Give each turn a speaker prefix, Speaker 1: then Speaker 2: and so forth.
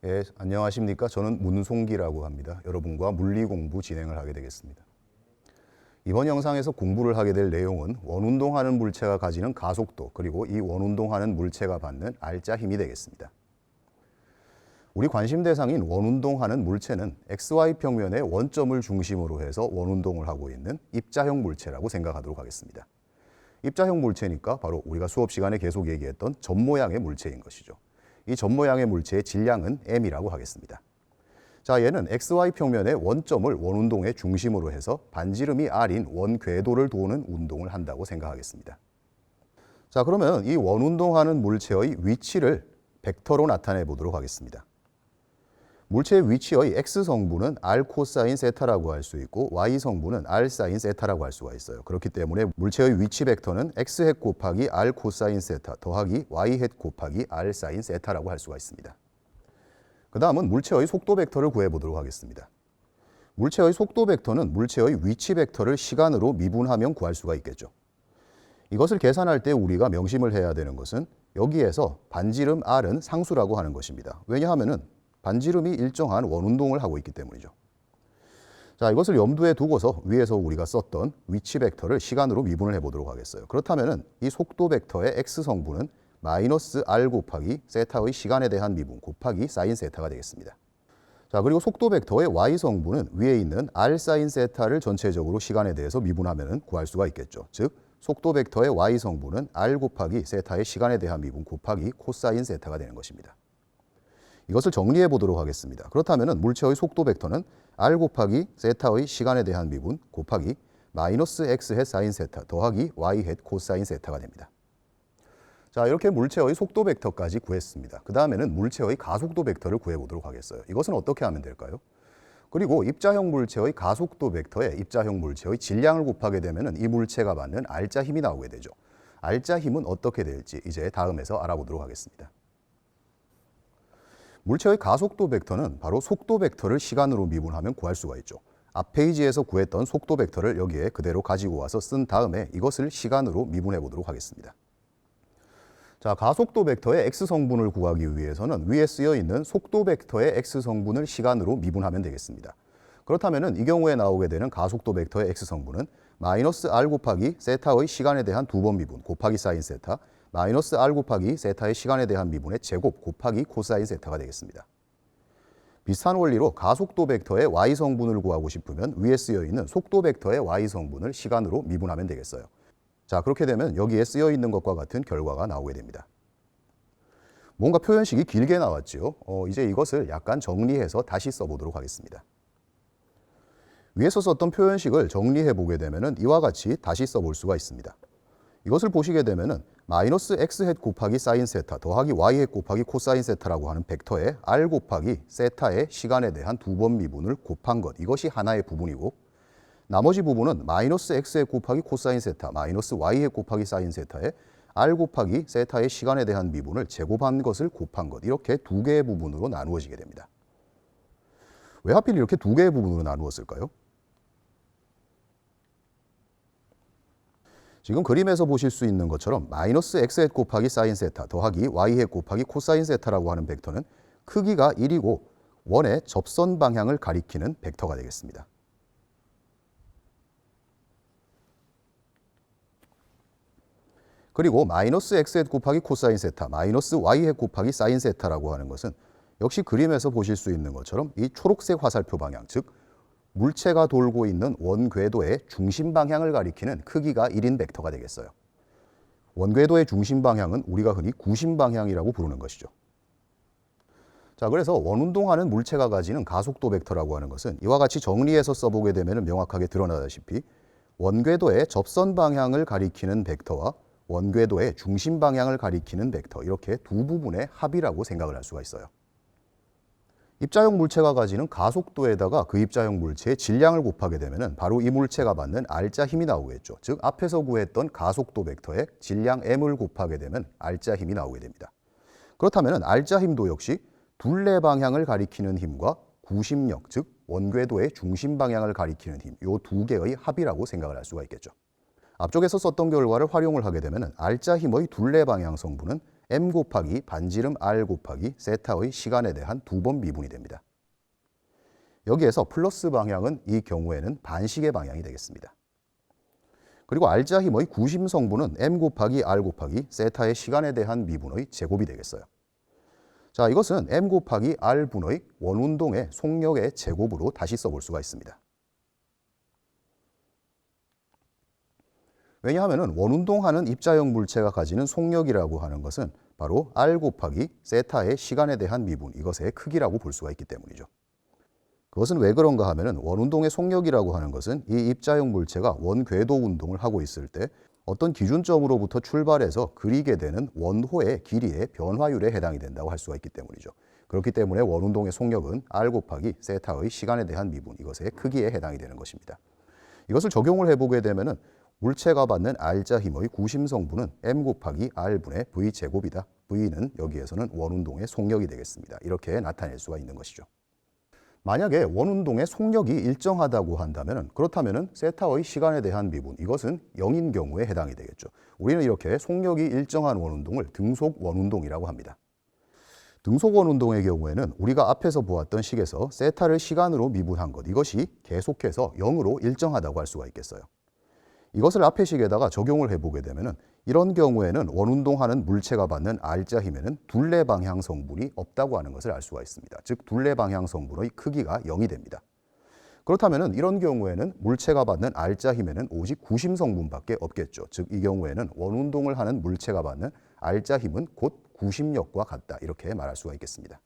Speaker 1: 네, 안녕하십니까. 저는 문송기라고 합니다. 여러분과 물리 공부 진행을 하게 되겠습니다. 이번 영상에서 공부를 하게 될 내용은 원운동하는 물체가 가지는 가속도, 그리고 이 원운동하는 물체가 받는 알짜 힘이 되겠습니다. 우리 관심 대상인 원운동하는 물체는 XY 평면의 원점을 중심으로 해서 원운동을 하고 있는 입자형 물체라고 생각하도록 하겠습니다. 입자형 물체니까 바로 우리가 수업 시간에 계속 얘기했던 점 모양의 물체인 것이죠. 이 점 모양의 물체의 질량은 m이라고 하겠습니다. 자, 얘는 XY 평면의 원점을 원운동의 중심으로 해서 반지름이 r인 원궤도를 도는 운동을 한다고 생각하겠습니다. 자, 그러면 이 원운동하는 물체의 위치를 벡터로 나타내 보도록 하겠습니다. 물체의 위치의 X성분은 R 코사인 세타라고 할 수 있고 Y 성분은 R 사인 세타라고 할 수가 있어요. 그렇기 때문에 물체의 위치 벡터는 X햇 곱하기 R 코사인 세타 더하기 Y햇 곱하기 R 사인 세타라고 할 수가 있습니다. 그 다음은 물체의 속도 벡터를 구해보도록 하겠습니다. 물체의 속도 벡터는 물체의 위치 벡터를 시간으로 미분하면 구할 수가 있겠죠. 이것을 계산할 때 우리가 명심을 해야 되는 것은 여기에서 반지름 R은 상수라고 하는 것입니다. 왜냐하면 반지름이 일정한 원운동을 하고 있기 때문이죠. 자, 이것을 염두에 두고서 위에서 우리가 썼던 위치 벡터를 시간으로 미분을 해보도록 하겠어요. 그렇다면 이 속도 벡터의 X성분은 마이너스 R 곱하기 세타의 시간에 대한 미분 곱하기 사인 세타가 되겠습니다. 자, 그리고 속도 벡터의 Y성분은 위에 있는 R 사인 세타를 전체적으로 시간에 대해서 미분하면 구할 수가 있겠죠. 즉, 속도 벡터의 Y성분은 R 곱하기 세타의 시간에 대한 미분 곱하기 코사인 세타가 되는 것입니다. 이것을 정리해 보도록 하겠습니다. 그렇다면 물체의 속도 벡터는 R 곱하기 세타의 시간에 대한 미분 곱하기 마이너스 X햇 사인 세타 더하기 Y햇 코사인 세타가 됩니다. 자, 이렇게 물체의 속도 벡터까지 구했습니다. 그 다음에는 물체의 가속도 벡터를 구해보도록 하겠어요. 이것은 어떻게 하면 될까요? 그리고 입자형 물체의 가속도 벡터에 입자형 물체의 질량을 곱하게 되면 이 물체가 받는 알짜 힘이 나오게 되죠. 알짜 힘은 어떻게 될지 이제 다음에서 알아보도록 하겠습니다. 물체의 가속도 벡터는 바로 속도 벡터를 시간으로 미분하면 구할 수가 있죠. 앞 페이지에서 구했던 속도 벡터를 여기에 그대로 가지고 와서 쓴 다음에 이것을 시간으로 미분해 보도록 하겠습니다. 자, 가속도 벡터의 X성분을 구하기 위해서는 위에 쓰여 있는 속도 벡터의 X성분을 시간으로 미분하면 되겠습니다. 그렇다면 이 경우에 나오게 되는 가속도 벡터의 X성분은 마이너스 R 곱하기 세타의 시간에 대한 두 번 미분 곱하기 사인 세타 마이너스 R 곱하기 세타의 시간에 대한 미분의 제곱 곱하기 코사인 세타가 되겠습니다. 비슷한 원리로 가속도 벡터의 Y성분을 구하고 싶으면 위에 쓰여 있는 속도 벡터의 Y성분을 시간으로 미분하면 되겠어요. 자, 그렇게 되면 여기에 쓰여 있는 것과 같은 결과가 나오게 됩니다. 뭔가 표현식이 길게 나왔죠. 이제 이것을 약간 정리해서 다시 써보도록 하겠습니다. 위에서 썼던 표현식을 정리해 보게 되면 이와 같이 다시 써볼 수가 있습니다. 이것을 보시게 되면 마이너스 X햇 곱하기 사인 세타 더하기 Y햇 곱하기 코사인 세타라고 하는 벡터에 R 곱하기 세타의 시간에 대한 두 번 미분을 곱한 것, 이것이 하나의 부분이고 나머지 부분은 마이너스 X햇 곱하기 코사인 세타 마이너스 Y햇 곱하기 사인 세타에 R 곱하기 세타의 시간에 대한 미분을 제곱한 것을 곱한 것, 이렇게 두 개의 부분으로 나누어지게 됩니다. 왜 하필 이렇게 두 개의 부분으로 나누었을까요? 지금 그림에서 보실 수 있는 것처럼 마이너스 X햇 곱하기 사인 세타 더하기 Y햇 곱하기 코사인 세타라고 하는 벡터는 크기가 1이고 원의 접선 방향을 가리키는 벡터가 되겠습니다. 그리고 마이너스 X햇 곱하기 코사인 세타 마이너스 Y햇 곱하기 사인 세타라고 하는 것은 역시 그림에서 보실 수 있는 것처럼 이 초록색 화살표 방향, 즉 물체가 돌고 있는 원궤도의 중심 방향을 가리키는 크기가 1인 벡터가 되겠어요. 원궤도의 중심 방향은 우리가 흔히 구심 방향이라고 부르는 것이죠. 자, 그래서 원운동하는 물체가 가지는 가속도 벡터라고 하는 것은 이와 같이 정리해서 써보게 되면 명확하게 드러나다시피 원궤도의 접선 방향을 가리키는 벡터와 원궤도의 중심 방향을 가리키는 벡터, 이렇게 두 부분의 합이라고 생각을 할 수가 있어요. 입자형 물체가 가지는 가속도에다가 그 입자형 물체의 질량을 곱하게 되면 바로 이 물체가 받는 알짜 힘이 나오겠죠. 즉, 앞에서 구했던 가속도 벡터의 질량 m을 곱하게 되면 알짜 힘이 나오게 됩니다. 그렇다면 알짜 힘도 역시 둘레 방향을 가리키는 힘과 구심력, 즉 원궤도의 중심 방향을 가리키는 힘, 이 두 개의 합이라고 생각을 할 수가 있겠죠. 앞쪽에서 썼던 결과를 활용을 하게 되면 알짜 힘의 둘레 방향 성분은 m 곱하기 반지름 r 곱하기 세타의 시간에 대한 2번 미분이 됩니다. 여기에서 플러스 방향은 이 경우에는 반시계 방향이 되겠습니다. 그리고 R자 힘의 구심 성분은 m 곱하기 r 곱하기 세타의 시간에 대한 미분의 제곱이 되겠어요. 자, 이것은 m 곱하기 r분의 원운동의 속력의 제곱으로 다시 써볼 수가 있습니다. 왜냐하면 원운동하는 입자형 물체가 가지는 속력이라고 하는 것은 바로 r 곱하기 세타의 시간에 대한 미분, 이것의 크기라고 볼 수가 있기 때문이죠. 그것은 왜 그런가 하면 원운동의 속력이라고 하는 것은 이 입자형 물체가 원궤도 운동을 하고 있을 때 어떤 기준점으로부터 출발해서 그리게 되는 원호의 길이의 변화율에 해당이 된다고 할 수가 있기 때문이죠. 그렇기 때문에 원운동의 속력은 r 곱하기 세타의 시간에 대한 미분, 이것의 크기에 해당이 되는 것입니다. 이것을 적용을 해보게 되면 물체가 받는 R자 힘의 구심 성분은 m 곱하기 r분의 v제곱이다. v는 여기에서는 원운동의 속력이 되겠습니다. 이렇게 나타낼 수가 있는 것이죠. 만약에 원운동의 속력이 일정하다고 한다면 그렇다면 세타의 시간에 대한 미분, 이것은 0인 경우에 해당이 되겠죠. 우리는 이렇게 속력이 일정한 원운동을 등속 원운동이라고 합니다. 등속 원운동의 경우에는 우리가 앞에서 보았던 식에서 세타를 시간으로 미분한 것, 이것이 계속해서 0으로 일정하다고 할 수가 있겠어요. 이것을 앞의 식에다가 적용을 해보게 되면 이런 경우에는 원운동하는 물체가 받는 R자 힘에는 둘레 방향 성분이 없다고 하는 것을 알 수가 있습니다. 즉 둘레 방향 성분의 크기가 0이 됩니다. 그렇다면 이런 경우에는 물체가 받는 R자 힘에는 오직 구심 성분밖에 없겠죠. 즉 이 경우에는 원운동을 하는 물체가 받는 R자 힘은 곧 구심력과 같다, 이렇게 말할 수가 있겠습니다.